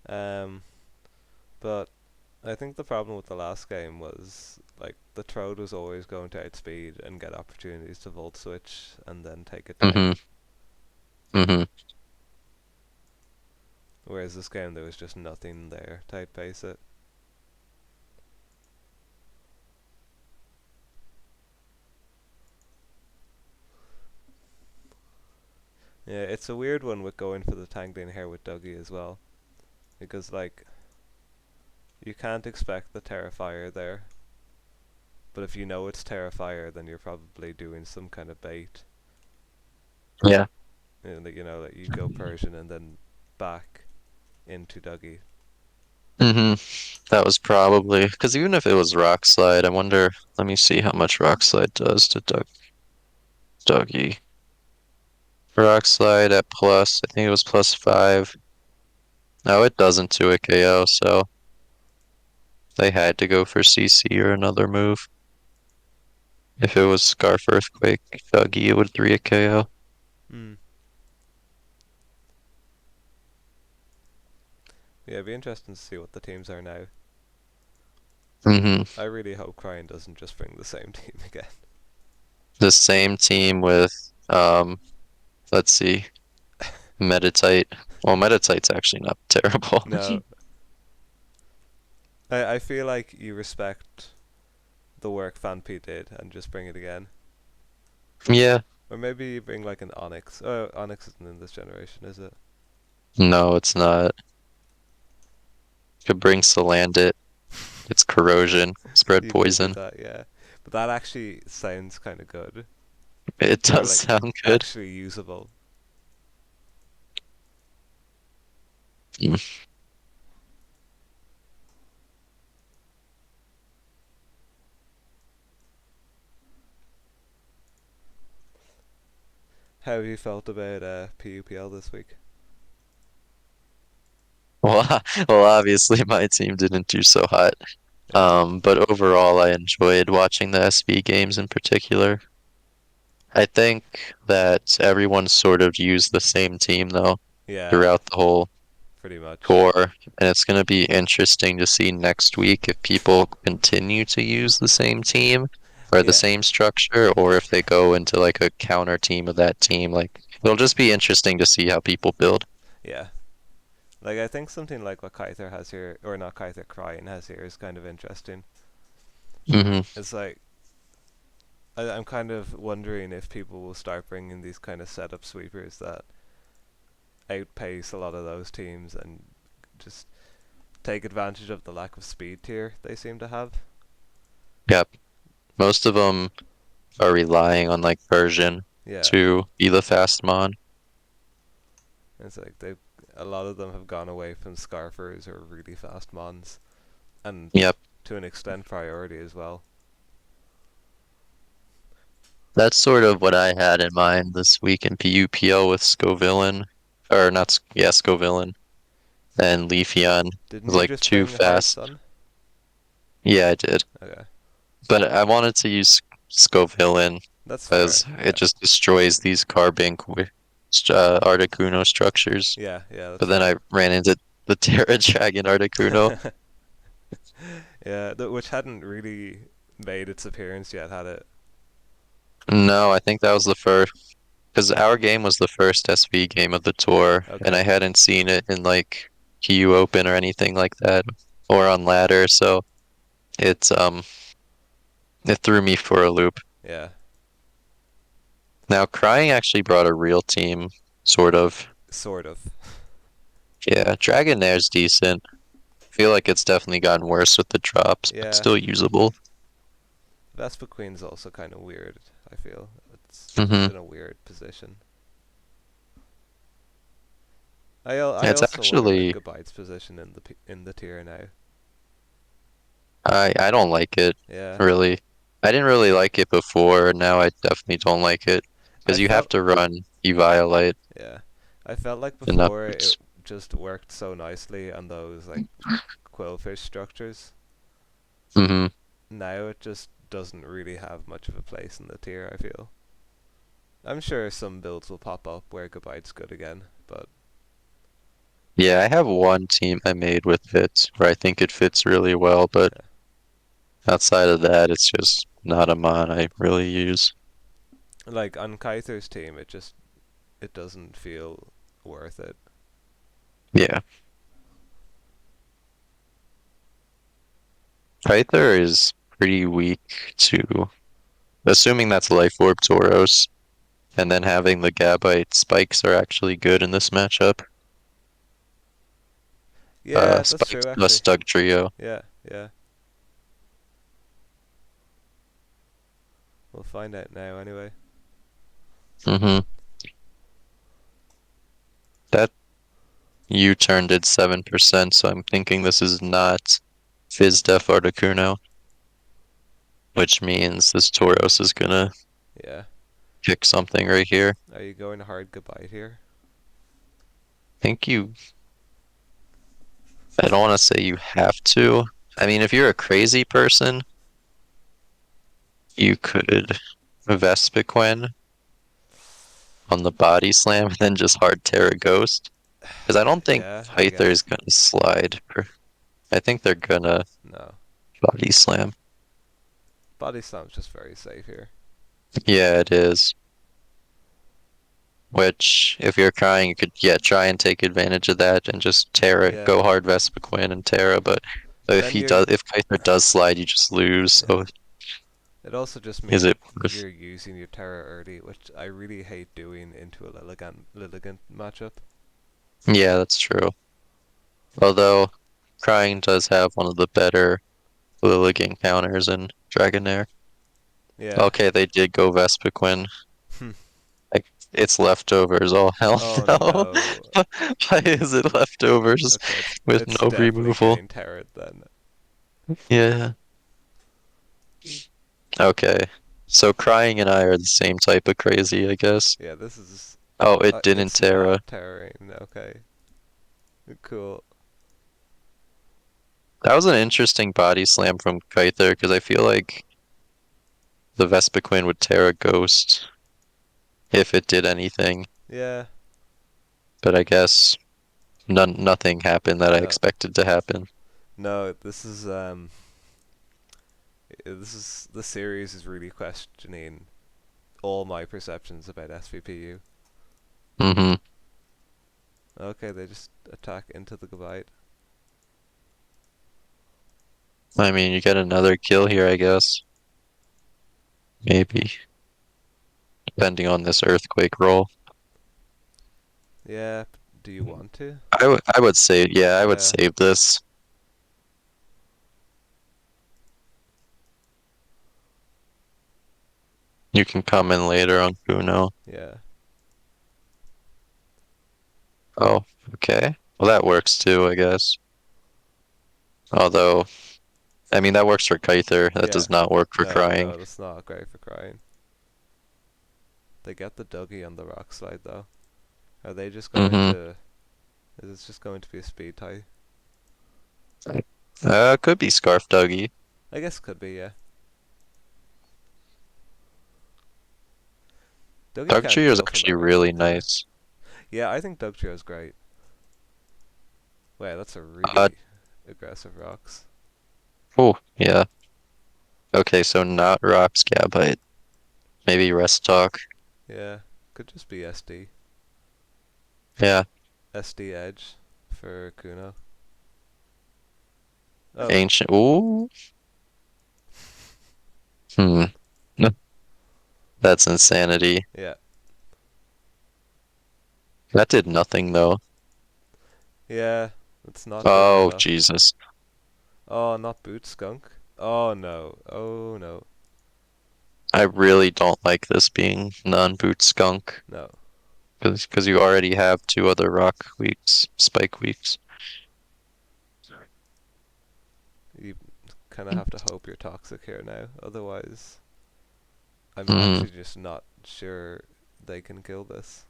A: Um, but I think the problem with the last game was like the Trode was always going to outspeed and get opportunities to volt switch and then take it down.
B: Hmm. Hmm.
A: Whereas this game there was just nothing there to outpace it. Yeah, it's a weird one with going for the Tanglin hair with Dougie as well, because like you can't expect the Terrifier there, but if you know it's Terrifier, then you're probably doing some kind of bait.
B: Yeah.
A: That you go Persian and then back into Dougie.
B: That was probably because even if it was Rock Slide, I wonder. Let me see how much Rock Slide does to Dougie. Rock Slide at plus, I think it was +5. No, it doesn't to a KO, so they had to go for CC or another move. If it was Scarf Earthquake Dougie, it would 3 a KO.
A: Hmm. Yeah, it'd be interesting to see what the teams are now.
B: hmm
A: I really hope Crying doesn't just bring the same team again.
B: The same team with, um, let's see, Meditite. Well, Meditite's actually not terrible.
A: No, I feel like you respect the work Fanpy did and just bring it again.
B: Yeah,
A: Or maybe you bring like an Onyx. Oh, Onyx isn't in this generation, is it?
B: no, it's not. Could bring Salandit. It's corrosion, spread
A: You could do
B: poison.
A: that, yeah. But that actually sounds kind of good.
B: It
A: Or
B: does
A: like
B: sound good.
A: actually usable.
B: Mm.
A: How have you felt about PUPL this week?
B: Well, well, obviously my team didn't do so hot.
A: Yeah.
B: But overall, I enjoyed watching the SV games in particular. I think that everyone sort of used the same team though
A: Yeah,
B: throughout the whole
A: pretty much.
B: tour, and it's going to be interesting to see next week if people continue to use the same team or the
A: Yeah,
B: same structure, or if they go into like a counter team of that team. Like it'll just be interesting to see how people build.
A: yeah. Like I think something like what Kythr has here, or not Kythr, Crying has here, is kind of interesting.
B: hmm
A: It's like I'm kind of wondering if people will start bringing these kind of setup sweepers that outpace a lot of those teams and just take advantage of the lack of speed tier they seem to have.
B: Yep. Most of them are relying on like version
A: Yeah,
B: to be the fast mon.
A: it's like they a lot of them have gone away from Scarfers or really fast mons, and
B: Yep.
A: to an extent priority as well.
B: That's sort of what I had in mind this week in PUPL with Scovillain. Or not, yeah, Scovillain and Leafeon.
A: Didn't you
B: Like
A: just
B: two
A: bring Hard
B: fast.
A: Sun?
B: Yeah, I did.
A: Okay,
B: But I wanted to use Scovillain
A: that's fair.
B: because it
A: Yeah,
B: just destroys these Carbink Articuno structures.
A: yeah, yeah, that's
B: But then I
A: fair.
B: ran into the Terra Dragon Articuno.
A: Yeah, which hadn't really made its appearance yet, had it?
B: No, I think that was the first. Because our game was the first SV game of the tour, and
A: Okay.
B: I hadn't seen it in like KU Open or anything like that, or on ladder, so it's it threw me for a loop.
A: Yeah,
B: Now Crying actually brought a real team, sort of.
A: sort of.
B: Yeah, Dragonaire's decent. Feel like it's definitely gotten worse with the drops, but
A: Yeah,
B: still usable.
A: Vespa Queen's also kind of weird. I feel it's
B: hmm
A: in a weird position. I
B: It's
A: also wonder about
B: actually
A: Goodbye's position in the tier now.
B: I don't like it
A: Yeah,
B: really. I didn't really like it before, now I definitely don't like it
A: I
B: because you have
A: felt
B: to run Eviolite
A: yeah, I felt like
B: and
A: before it
B: upwards.
A: just worked so nicely on those like quillfish structures.
B: hmm
A: Now it just doesn't really have much of a place in the tier. I feel. I'm sure some builds will pop up where Goodbye's good again, but
B: Yeah, I have one team I made with it where I think it fits really well, but
A: yeah.
B: outside of that, it's just not a mon I really use.
A: Like on Kyther's team, it doesn't feel worth it.
B: Yeah, Kythr is pretty weak too. Assuming that's Life Orb Tauros. and then having the Gabite spikes are actually good in this matchup.
A: Yeah, that's
B: Spikes
A: true
B: plus
A: actually.
B: Doug Trio.
A: Yeah, yeah. We'll find out now anyway.
B: Mm-hmm. That U-turn did 7%, so I'm thinking this is not FizzDef Articuno, which means this Tauros is gonna
A: Yeah.
B: kick something right here.
A: Are you going hard goodbye here?
B: Think you, I don't want to say you have to. I mean, if you're a crazy person, you could Vespiquen on the body slam and then just hard Terra Ghost. Because I don't think
A: Yeah, I
B: Kythr is
A: guess.
B: gonna slide. I think they're gonna
A: No.
B: body slam.
A: Body slam's just very safe here.
B: Yeah, it is. Which, if you're crying, you could try and take advantage of that and just Terra,
A: Yeah.
B: go hard Vespiquen and Terra. But
A: But
B: if
A: then you're
B: if Kythr does slide, you just lose.
A: yeah.
B: So
A: It also just
B: is
A: means
B: it
A: that
B: worth?
A: you're using your Terra early, which I really hate doing into a Lilligant matchup.
B: Yeah, that's true. Although crying does have one of the better Lilligant counters in Dragonair.
A: Yeah.
B: Okay, they did go Vespiquen.
A: Hmm.
B: Like it's leftovers. Oh hell
A: Oh
B: no!
A: no.
B: Why is it leftovers
A: Okay,
B: with
A: it's
B: no
A: definitely
B: removal?
A: getting Terra then.
B: Yeah. Okay. So crying and I are the same type of crazy, I guess.
A: Yeah, this is.
B: Oh, it didn't
A: It's not
B: Terra.
A: Terrain. Okay. Cool.
B: That was an interesting body slam from Kyther because I feel like the Vespiquen would Terra Ghost if it did anything,
A: Yeah.
B: but I guess nothing happened that I
A: No.
B: expected to happen.
A: No. This is the series is really questioning all my perceptions about SVPU.
B: Mm-hmm.
A: Okay, they just attack into the Gabite.
B: I mean, you get another kill here, I guess. Maybe, depending on this earthquake roll.
A: Yeah. Do you want to?
B: I would save, yeah, I would
A: Yeah.
B: save this. You can come in later on Kuno.
A: Yeah.
B: Oh, okay. Well, that works too, I guess. Although, I mean, that works for Kyther. That
A: Yeah.
B: does not work for
A: No,
B: crying.
A: no, that's not great for crying. They get the Dougie on the rock slide though. Are they just going
B: Mm-hmm.
A: to? Is this just going to be a speed tie?
B: Could be Scarf Dougie.
A: I guess could be. Yeah. Dougie
B: Dog
A: can't
B: Trio is
A: kill from
B: actually
A: that range.
B: really
A: Yeah.
B: nice.
A: Yeah, I think Doug is great. Wow, that's a
B: Uh,
A: really aggressive rocks.
B: oh, yeah. Okay, so not Rocks Gabite. Maybe Rest Talk.
A: Yeah, could just be SD.
B: Yeah,
A: SD edge for Kuno. Oh,
B: Ancient. Ooh. Hmm. That's insanity.
A: yeah.
B: That did nothing though.
A: Yeah, it's not good
B: Oh,
A: enough.
B: Jesus.
A: Oh, not boot skunk. Oh no. Oh no.
B: I really don't like this being non-boot skunk.
A: No.
B: Because you already have two other rock weeks, spike weeks.
A: You kind of have to hope you're toxic here now. Otherwise, I'm
B: Hmm.
A: actually just not sure they can kill this.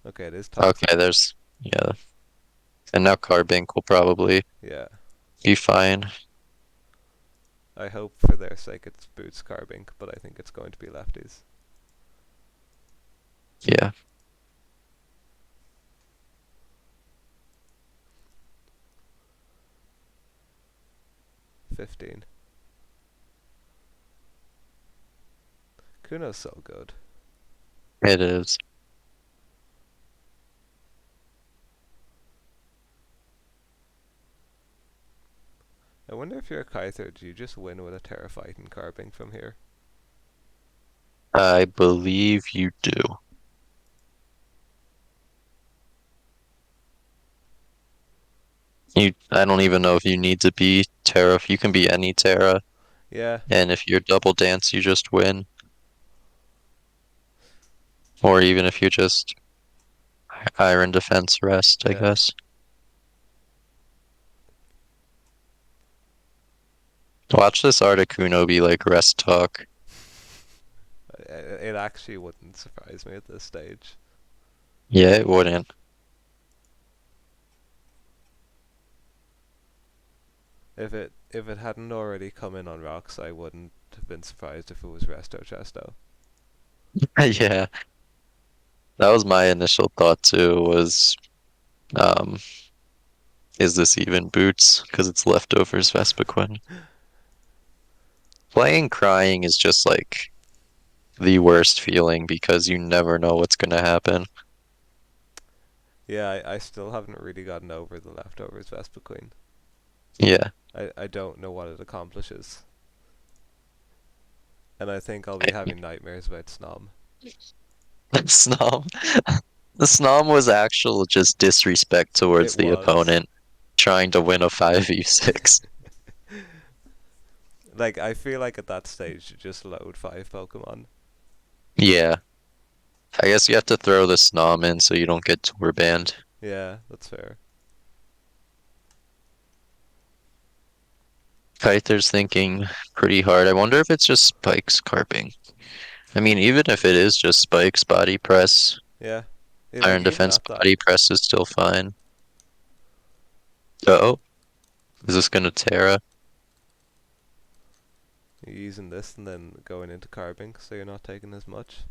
A: Okay, it is
B: Okay,
A: toxic.
B: there's, yeah. And now Carbink will probably
A: Yeah.
B: be fine.
A: I hope for their sake it's boots carbink, but I think it's going to be lefties.
B: Yeah.
A: 15. Kuno's so good.
B: It is.
A: I wonder if you're a Kythr, do you just win with a Terra fighting carbink from here?
B: I believe you do. I don't even know if you need to be Terra. You can be any Terra,
A: Yeah,
B: and if you're double dance, you just win. Or even if you just Iron Defense rest, I
A: yeah.
B: guess. Watch this Articuno be like rest talk.
A: It actually wouldn't surprise me at this stage.
B: Yeah, it wouldn't.
A: If it hadn't already come in on rocks, I wouldn't have been surprised if it was Resto Chesto.
B: Yeah, that was my initial thought too, was um is this even boots? Because it's leftovers Vespiquen. Playing crying is just like the worst feeling because you never know what's gonna happen.
A: Yeah, I still haven't really gotten over the leftovers Vespa Queen.
B: Yeah.
A: I don't know what it accomplishes. And I think I'll be having nightmares about Snom.
B: Snom. The Snom was actual just disrespect
A: It
B: towards the
A: was.
B: opponent trying to win a 5v6.
A: Like, I feel like at that stage you just load 5 Pokemon.
B: Yeah. I guess you have to throw the Snom in so you don't get tour banned.
A: Yeah, that's fair.
B: Kyther's thinking pretty hard. I wonder if it's just spikes carping. I mean, even if it is just spikes body press,
A: Yeah. Like,
B: iron
A: even
B: defense
A: at that,
B: body press is still fine. Uh-oh. Is this gonna Terra?
A: you're using this and then going into carving, so you're not taking as much.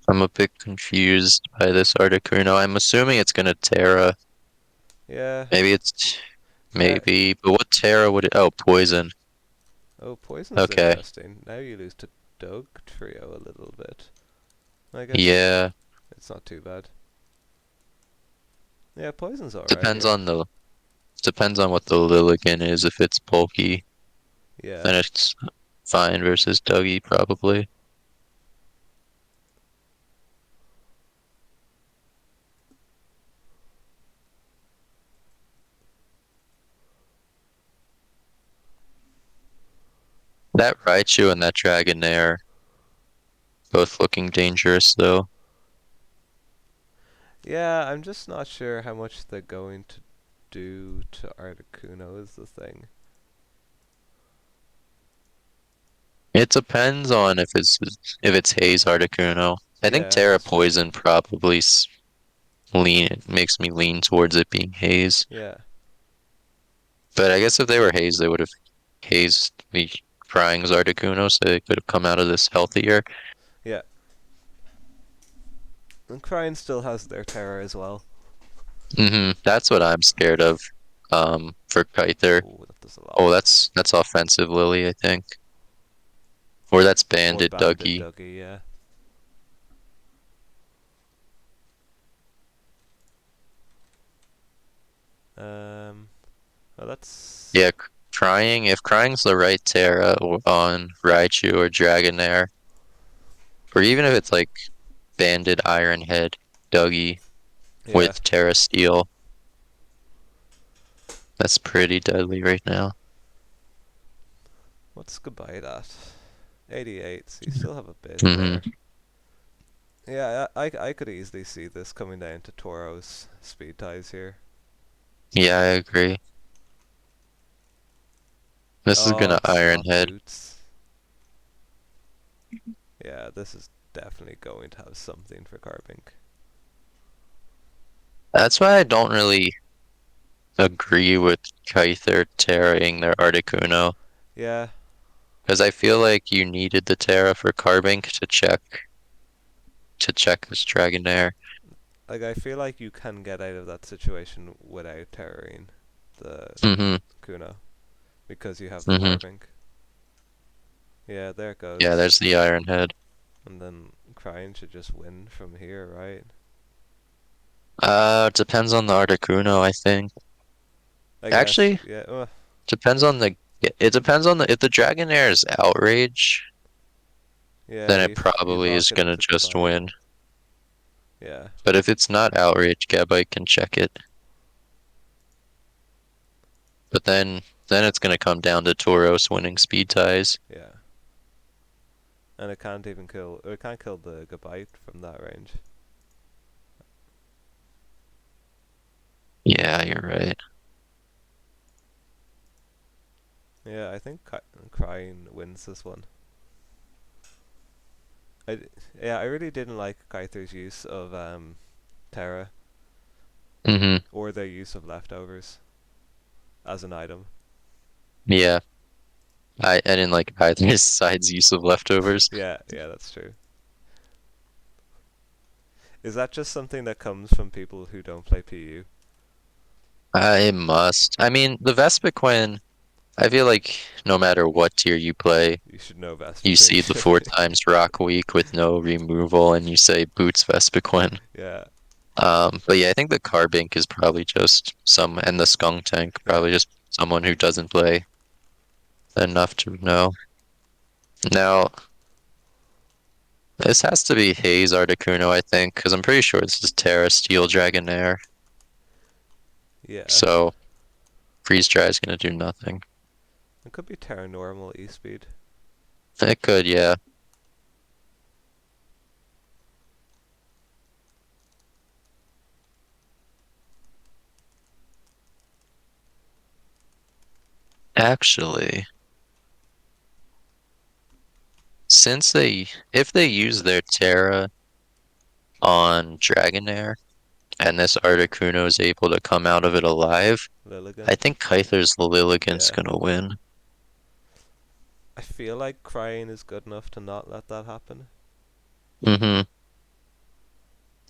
B: I'm a bit confused by this Articuno. I'm assuming it's gonna Terra.
A: Yeah.
B: Maybe it's
A: Yeah.
B: maybe, but what Terra would it? Oh, poison.
A: Oh, poison's
B: Okay.
A: interesting. Now you lose to Doug Trio a little bit. I guess
B: Yeah.
A: it's not too bad. Yeah, poison's alright
B: Depends
A: here.
B: on the depends on what the Lilligant is. If it's bulky,
A: Yeah.
B: then it's fine versus Dougie probably. That Raichu and that Dragonair both looking dangerous though.
A: Yeah, I'm just not sure how much they're going to do to Articuno is the thing.
B: It depends on if it's Haze Articuno. I think
A: Yeah,
B: Terra
A: that's true.
B: Poison probably lean makes me lean towards it being Haze.
A: Yeah.
B: But I guess if they were Haze, they would have hazed the Crying's Articuno, so they could have come out of this healthier.
A: Yeah. And Cryan still has their terror as well.
B: That's what I'm scared of. For Kyther.
A: Oh, that does a
B: Oh,
A: lot.
B: that's offensive Lily, I think. Or that's
A: Or
B: banded
A: Banded
B: Dougie.
A: Dougie, yeah. Um, well, that's...
B: Yeah, Crying. If Crying's the right Terra on Raichu or Dragonair, or even if it's like banded Iron Head Dougie
A: Yeah.
B: with Terra Steel, that's pretty deadly right now.
A: What's goodbye that? 88, so you still have a bit
B: hmm
A: there. Yeah, I could easily see this coming down to Toro's speed ties here.
B: Yeah, I agree. This is
A: Oh,
B: gonna
A: it's
B: Iron
A: not
B: Head.
A: boots. Yeah, this is definitely going to have something for Carbink.
B: That's why I don't really agree with Kyther terraing their Articuno.
A: Yeah,
B: Because I feel like you needed the Terra for Carbink to check this Dragonair.
A: like I feel like you can get out of that situation without terroring the
B: hmm
A: Kuno because you have the
B: hmm
A: Carbink. Yeah, there it
B: Yeah,
A: goes.
B: there's the Iron Head.
A: And then Crying should just win from here, right?
B: Depends on the Articuno, I think.
A: I guess.
B: Actually,
A: Yeah.
B: depends on the. It depends on the if the Dragonair is outrage,
A: Yeah.
B: then it
A: You
B: probably
A: lock
B: is
A: it
B: gonna
A: into
B: just
A: Gabite.
B: win.
A: Yeah.
B: But if it's not outrage, Gabite can check it. But then it's gonna come down to Tauros winning speed ties.
A: Yeah. And it can't even kill. It can't kill the Gabite from that range.
B: Yeah, you're right.
A: Yeah. I think Crying wins this one. I yeah. I really didn't like Kyther's use of Terra
B: Hmm.
A: or their use of leftovers as an item.
B: Yeah. I didn't like either side's use of leftovers.
A: Yeah. Yeah. That's true. Is that just something that comes from people who don't play PU?
B: I must. I mean, the Vespiquen, I feel like no matter what tier you play,
A: You should know
B: you see the four
A: Vespiquen.
B: times rock week with no removal and you say boots Vespiquen.
A: Yeah.
B: But yeah, I think the Carbink is probably just and the Skunk Tank,
A: Yeah.
B: probably just someone who doesn't play enough to know. Now, this has to be Haze Articuno, I think, because I'm pretty sure this is Terra Steel Dragonair.
A: Yeah.
B: So Freeze Dry is gonna do nothing.
A: It could be Terra normal E-speed.
B: It could, yeah. Actually, if they use their Terra on Dragonair and this Articuno is able to come out of it alive, I
A: Lilligant.
B: think Kyther's Lilligant's
A: Yeah.
B: gonna win.
A: I feel like Crying is good enough to not let that happen.
B: Mm-hmm. I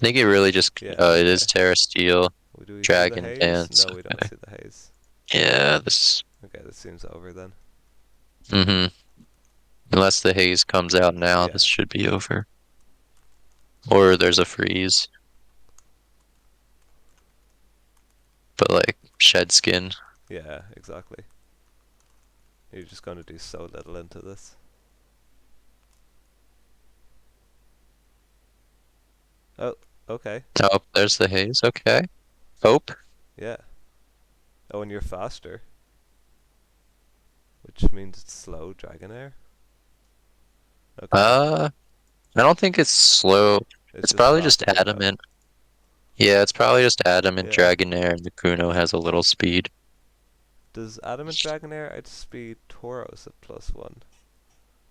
B: think it really just
A: Yeah,
B: it is
A: okay.
B: Terra Steel,
A: Well, do we see the
B: Dragon
A: haze?
B: Dance.
A: No, we don't
B: Okay.
A: see the haze.
B: Yeah, this.
A: Okay, this seems over then.
B: Mm-hmm. Unless the haze comes out now, this
A: Yeah.
B: should be over. Or there's a freeze. But like shed skin.
A: Yeah, exactly. You're just going to do so little into this. Oh, okay.
B: Oh, there's the haze. Okay. Hope.
A: Yeah. Oh, and you're faster, which means it's slow Dragonair. Okay.
B: Uh, I don't think it's slow.
A: It's
B: It's
A: just
B: probably just
A: faster though.
B: adamant. Yeah, it's probably just adamant
A: Yeah.
B: Dragonair and the Kuno has a little speed.
A: Does Adamant Dragonair outspeed Tauros at +1?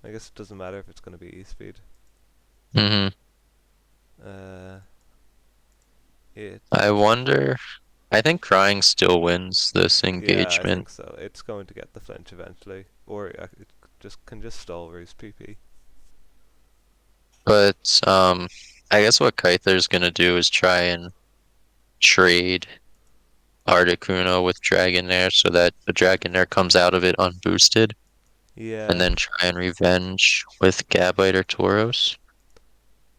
A: I guess it doesn't matter if it's going to be E-speed.
B: Hmm.
A: Uh, it.
B: I wonder. I think Crying still wins this
A: Yeah, I
B: engagement,
A: think so. It's going to get the flinch eventually, or it just can just stall Ruse PP.
B: but I guess what Kyther's gonna do is try and trade Articuno with Dragonair so that the Dragonair comes out of it unboosted, and
A: Yeah,
B: then try and revenge with Gabite or Tauros.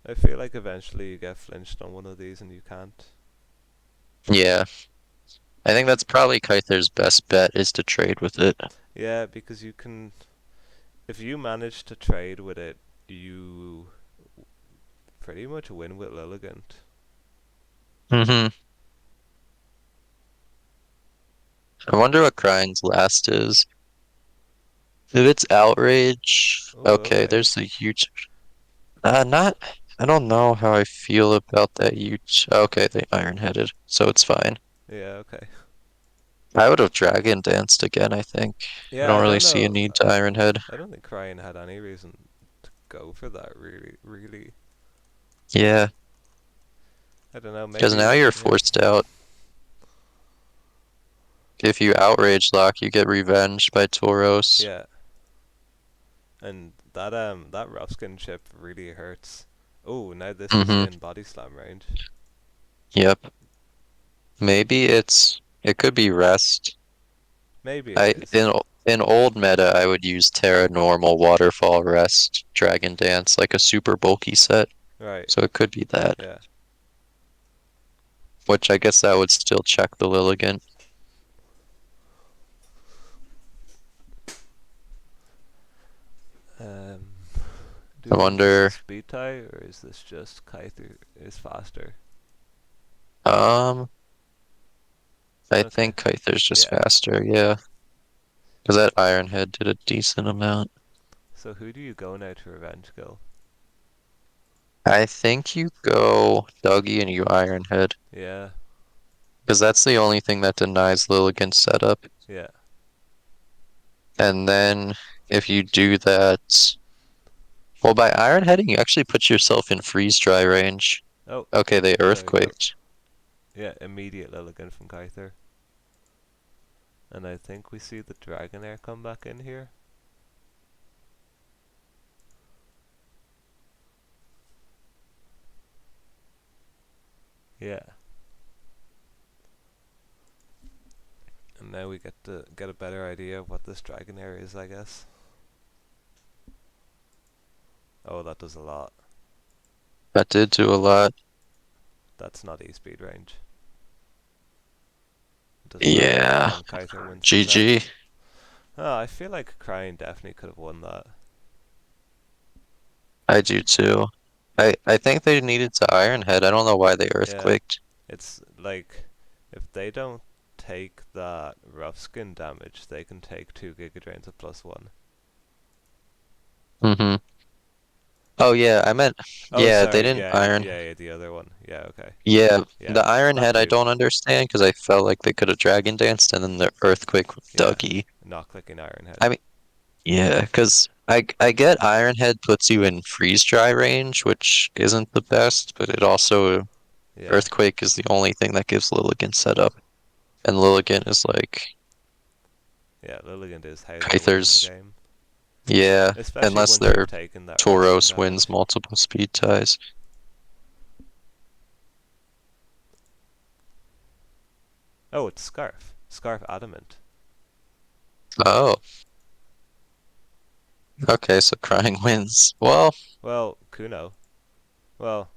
A: I feel like eventually you get flinched on one of these and you can't.
B: Yeah, I think that's probably Kyther's best bet is to trade with it.
A: Yeah, because you can. If you manage to trade with it, you pretty much win with Lilligant.
B: Hmm. I wonder what Crying's last is. If it's Outrage,
A: Oh,
B: okay,
A: okay.
B: there's the huge. Not. I don't know how I feel about that huge. Okay, they Iron Headed, so it's fine.
A: Yeah, okay.
B: I would have Dragon Danced again, I think. I
A: Yeah,
B: don't
A: I
B: really
A: don't
B: see a
A: know.
B: need to Iron Head.
A: I don't think Crying had any reason to go for that. Really, really.
B: Yeah,
A: I don't know.
B: because now
A: Maybe.
B: you're
A: Yeah.
B: forced out. If you Outrage Lock, you get Revenge by Tauros.
A: Yeah. And that rough skin chip really hurts. Oh, now this is
B: Mm-hmm.
A: in body slam range.
B: Yep. Maybe it could be Rest.
A: Maybe it
B: I
A: is.
B: in old meta, I would use Terra Normal, Waterfall, Rest, Dragon Dance, like a super bulky set.
A: Right.
B: So it could be that.
A: Yeah.
B: Which I guess that would still check the Lilligant.
A: Do
B: I
A: you think this is
B: wonder.
A: speed tie or is this just Kythr is faster?
B: Um, I
A: Okay.
B: think Kyther's just
A: Yeah.
B: faster. Yeah, because that Ironhead did a decent amount.
A: So who do you go now to revenge kill?
B: I think you go Dougie and you Ironhead,
A: Yeah.
B: because that's the only thing that denies Lilligant's setup.
A: Yeah.
B: And then if you do that, well, by Ironheading, you actually put yourself in freeze dry range.
A: Oh,
B: Okay, they
A: there we go.
B: earthquaked.
A: Yeah, immediate Lilligant from Kythr. And I think we see the Dragonair come back in here. Yeah. And now we get to get a better idea of what this Dragonair is, I guess. Oh, that does a lot.
B: That did do a lot.
A: That's not E-speed range. It doesn't matter.
B: Yeah,
A: And Kythr wins the set.
B: GG.
A: Oh, I feel like Crying definitely could have won that.
B: I do too. I think they needed to Ironhead. I don't know why they
A: Yeah,
B: earthquaked.
A: it's like if they don't take that rough skin damage, they can take 2 Giga Drains at +1.
B: Mm-hmm. Oh yeah, I meant
A: Oh,
B: yeah, they
A: sorry.
B: didn't
A: Yeah,
B: iron.
A: yeah, yeah, the other one. Yeah, okay.
B: Yeah,
A: Yeah,
B: the Iron
A: that
B: Head I
A: too.
B: don't understand because I felt like they could have Dragon Danced and then the Earthquake with
A: Yeah,
B: Dougie.
A: not clicking Iron Head.
B: I mean, yeah, because I get Iron Head puts you in freeze dry range, which isn't the best, but it also
A: Yeah,
B: Earthquake is the only thing that gives Lilligant setup, and Lilligant is like
A: yeah, Lilligant is how they're winning the
B: Kyther's.
A: game.
B: Yeah,
A: Especially
B: unless
A: once you've
B: their
A: taken that rough skin
B: Tauros wins
A: damage.
B: multiple speed ties.
A: Oh, it's Scarf. Scarf Adamant.
B: Oh, okay, so Crying wins. Well,
A: Well, Kuno. Well,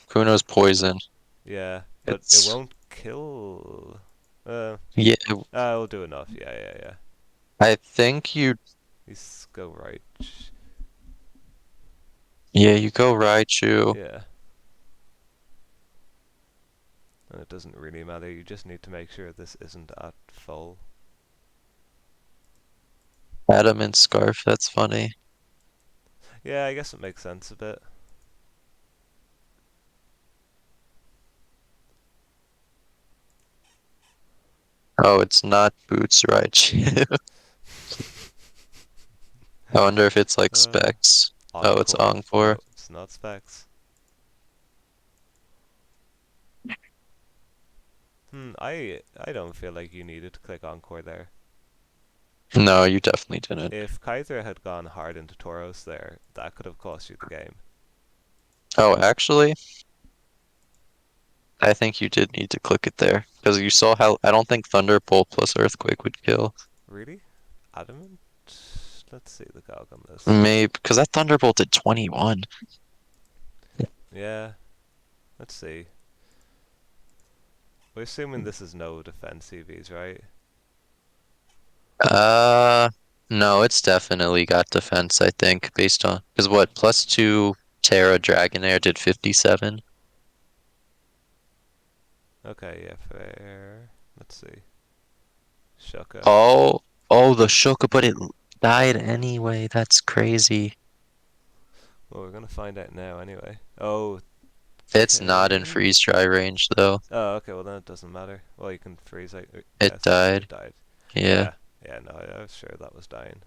B: Kuno's poison.
A: yeah, but it
B: It's
A: won't kill. Uh,
B: yeah.
A: it'll do enough. Yeah, yeah, yeah.
B: I think you
A: Let's go right.
B: yeah you go Raichu.
A: Yeah, and it doesn't really matter. You just need to make sure this isn't at full.
B: Adamant Scarf. That's funny.
A: Yeah, I guess it makes sense a bit.
B: Oh, it's not Boots Raichu. I wonder if it's like
A: Uh,
B: Specs. Oh, it's
A: Encore.
B: Encore.
A: No, it's not Specs. I don't feel like you needed to click Encore there.
B: No, you definitely didn't.
A: If Kyther had gone hard into Tauros there, that could have cost you the game.
B: Oh, actually, I think you did need to click it there because you saw how I don't think Thunderbolt plus Earthquake would kill.
A: Really? Adamant? Let's see the calc on this.
B: Maybe because that Thunderbolt did 21.
A: Yeah, let's see. We're assuming this is no defense CVs, right?
B: Uh, no, it's definitely got defense, I think, based on because what +2 Terra Dragonair did 57.
A: Okay, yeah, fair. Let's see. Shuka.
B: Oh, oh, the Shoka, but it died anyway. That's crazy.
A: Well, we're gonna find out now anyway. Oh,
B: It's not in
A: okay.
B: freeze dry range though.
A: Oh, okay, well then it doesn't matter. Well, you can freeze out.
B: It
A: Yes,
B: died.
A: it died.
B: Yeah,
A: Yeah, yeah, no, I was sure that was dying.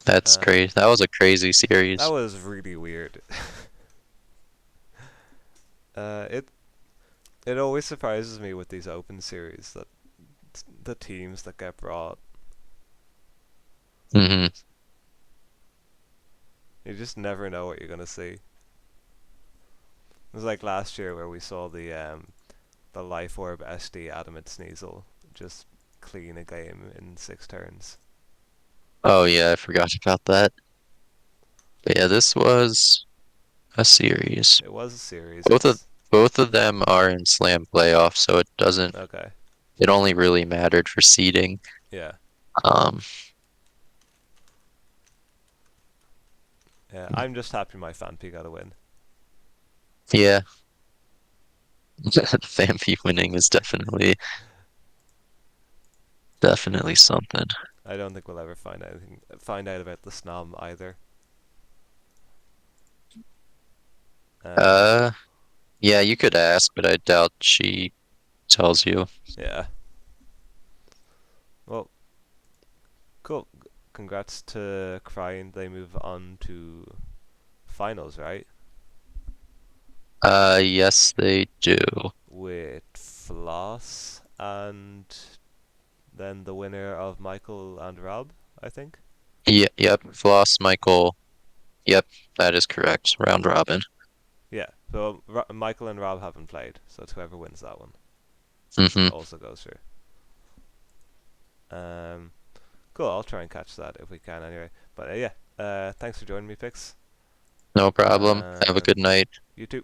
B: that's
A: Um,
B: great. That was a crazy
A: that
B: series.
A: was really weird. It always surprises me with these open series that the teams that get brought,
B: Hmm.
A: you just never know what you're gonna see. It was like last year where we saw the Life Orb SD Adamant Sneasel just clean a game in 6 turns.
B: Oh yeah, I forgot about that. But yeah, this was a series.
A: It was a series.
B: Both of
A: It's
B: both of them are in Slam playoffs, so it doesn't.
A: okay.
B: It only really mattered for seeding.
A: Yeah.
B: Um,
A: Yeah, I'm just happy my fanpy got a win.
B: Yeah, Fampi winning is definitely something.
A: I don't think we'll ever find out about the snom either. Um,
B: Uh, yeah, you could ask, but I doubt she tells you.
A: yeah. Well, cool. Congrats to Crying. They move on to finals, right?
B: Yes, they do.
A: With Floss and then the winner of Michael and Rob, I think.
B: Yeah, yep. Floss, Michael. Yep, that is correct. Round robin.
A: Yeah. So Michael and Rob haven't played, so it's whoever wins that one
B: Mm-hmm.
A: also goes through. Um, cool. I'll try and catch that if we can anyway. But yeah. Thanks for joining me, Pix.
B: No problem. Have a
A: Um,
B: good night.
A: you too.